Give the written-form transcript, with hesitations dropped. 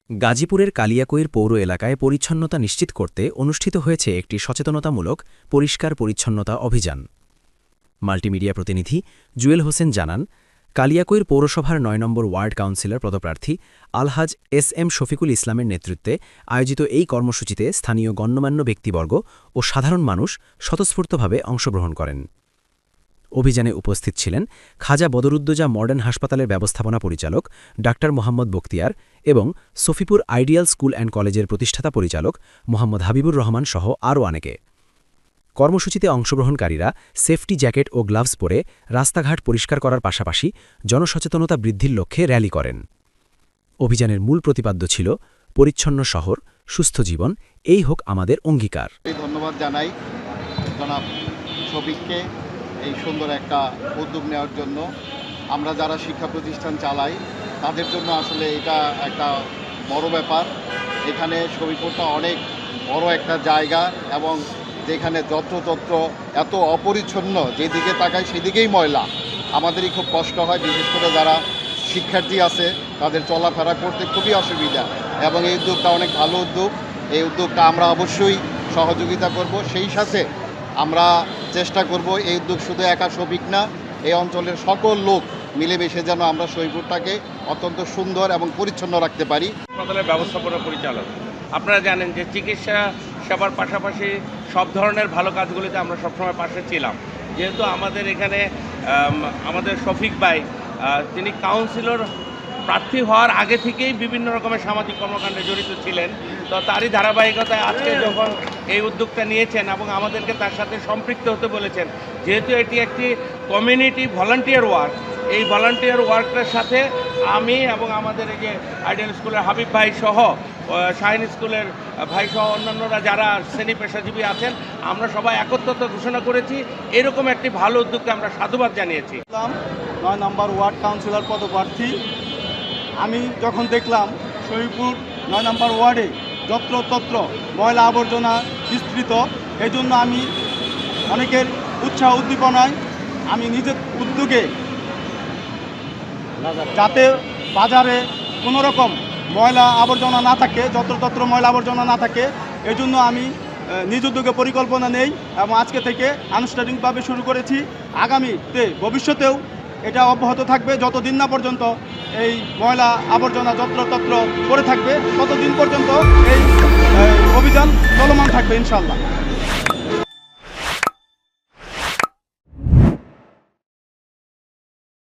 গাজীপুরের কালিয়াকৈর পৌর এলাকায় পরিচ্ছন্নতা নিশ্চিত করতে অনুষ্ঠিত হয়েছে একটি সচেতনতামূলক পরিষ্কার পরিচ্ছন্নতা অভিযান। মাল্টিমিডিয়া প্রতিনিধি জুয়েল হোসেন জানান, কালিয়াকৈর পৌরসভার ৯ নম্বর ওয়ার্ড কাউন্সিলর পদপ্রার্থী আলহাজ এস.এম. শফিকুল ইসলামের নেতৃত্বে আয়োজিত এই কর্মসূচিতে স্থানীয় গণ্যমান্য ব্যক্তিবর্গ ও সাধারণ মানুষ স্বতঃস্ফূর্তভাবে অংশগ্রহণ করেন। অভিযানে উপস্থিত ছিলেন খাজা বদরুদ্দোজা মডার্ন হাসপাতালের ব্যবস্থাপনা পরিচালক ডা. মোহাম্মদ বখতিয়ার এবং সফিপুর আইডিয়াল স্কুল অ্যান্ড কলেজের প্রতিষ্ঠাতা পরিচালক মোহাম্মদ হাবিবুর রহমান সহ আরও অনেকে। কর্মসূচিতে অংশগ্রহণকারীরা সেফটি জ্যাকেট ও গ্লাভস পরে রাস্তাঘাট পরিষ্কার করার পাশাপাশি জনসচেতনতা বৃদ্ধির লক্ষ্যে র্যালি করেন। অভিযানের মূল প্রতিপাদ্য ছিল পরিচ্ছন্ন শহর, সুস্থ জীবন, এই হোক আমাদের অঙ্গীকার। ধন্যবাদ জানাই জনাব শফিককে এই সুন্দর একটা উদ্যোগ নেওয়ার জন্য। আমরা যারা শিক্ষা প্রতিষ্ঠান চালাই তাদের জন্য আসলে এটা একটা বড় ব্যাপার। এখানে শফিপুরটা অনেক বড় একটা জায়গা এবং যেখানে যত্রতত্র এত অপরিচ্ছন্ন, যেদিকে তাকায় সেদিকেই ময়লা। আমাদেরই খুব কষ্ট হয়, বিশেষ করে যারা শিক্ষার্থী আছে তাদের চলাফেরা করতে খুবই অসুবিধা। এবং এই উদ্যোগটা অনেক ভালো উদ্যোগ। এই উদ্যোগটা আমরা অবশ্যই সহযোগিতা করব। সেই সাথে আমরা চেষ্টা করব এই উদ্যোগ শুধু একা শফিক না, এই অঞ্চলের সকল লোক মিলেমিশে যেন আমরা শফিপুরটাকে অত্যন্ত সুন্দর এবং পরিচ্ছন্ন রাখতে পারি। হাসপাতালের ব্যবস্থাপনা পরিচালক, আপনারা জানেন যে চিকিৎসা সেবার পাশাপাশি সব ধরনের ভালো কাজগুলিতে আমরা সবসময় পাশে ছিলাম। যেহেতু আমাদের এখানে আমাদের শফিক ভাই তিনি কাউন্সিলর প্রার্থী হওয়ার আগে থেকেই বিভিন্ন রকমের সামাজিক কর্মকাণ্ডে জড়িত ছিলেন, তো তারই ধারাবাহিকতায় আজকে যখন এই উদ্যোগটা নিয়েছেন এবং আমাদেরকে তার সাথে সম্পৃক্ত হতে বলেছেন, যেহেতু এটি একটি কমিউনিটি ভলান্টিয়ার ওয়ার্ক, এই ভলান্টিয়ার ওয়ার্কটার সাথে আমি এবং আমাদের এই যে আইডিয়াল স্কুলের হাবিব ভাই সহ শাহিন স্কুলের ভাই সহ অন্যান্যরা যারা শ্রেণী পেশাজীবী আছেন, আমরা সবাই একত্রতা ঘোষণা করেছি। এরকম একটি ভালো উদ্যোগকে আমরা সাধুবাদ জানিয়েছি। ৯ নম্বর ওয়ার্ড কাউন্সিলর পদপ্রার্থী আমি যখন দেখলাম শফিপুর ৯ নম্বর ওয়ার্ডে যত্রতত্র ময়লা আবর্জনা বিস্তৃত, এই জন্য আমি অনেকের উৎসাহ উদ্দীপনায় আমি নিজের উদ্যোগে যাতে বাজারে কোনো রকম ময়লা আবর্জনা না থাকে, যত্রতত্র ময়লা আবর্জনা না থাকে, এই জন্য আমি নিজ উদ্যোগে পরিকল্পনা নেই এবং আজকে থেকে আনুষ্ঠানিকভাবে শুরু করেছি। আগামীতে ভবিষ্যতেও এটা অব্যাহত থাকবে, যতদিন না পর্যন্ত এই ময়লা আবর্জনা যত্রতত্র করে থাকবে ততদিন পর্যন্ত এই অভিযান চলমান থাকবে ইনশাআল্লাহ।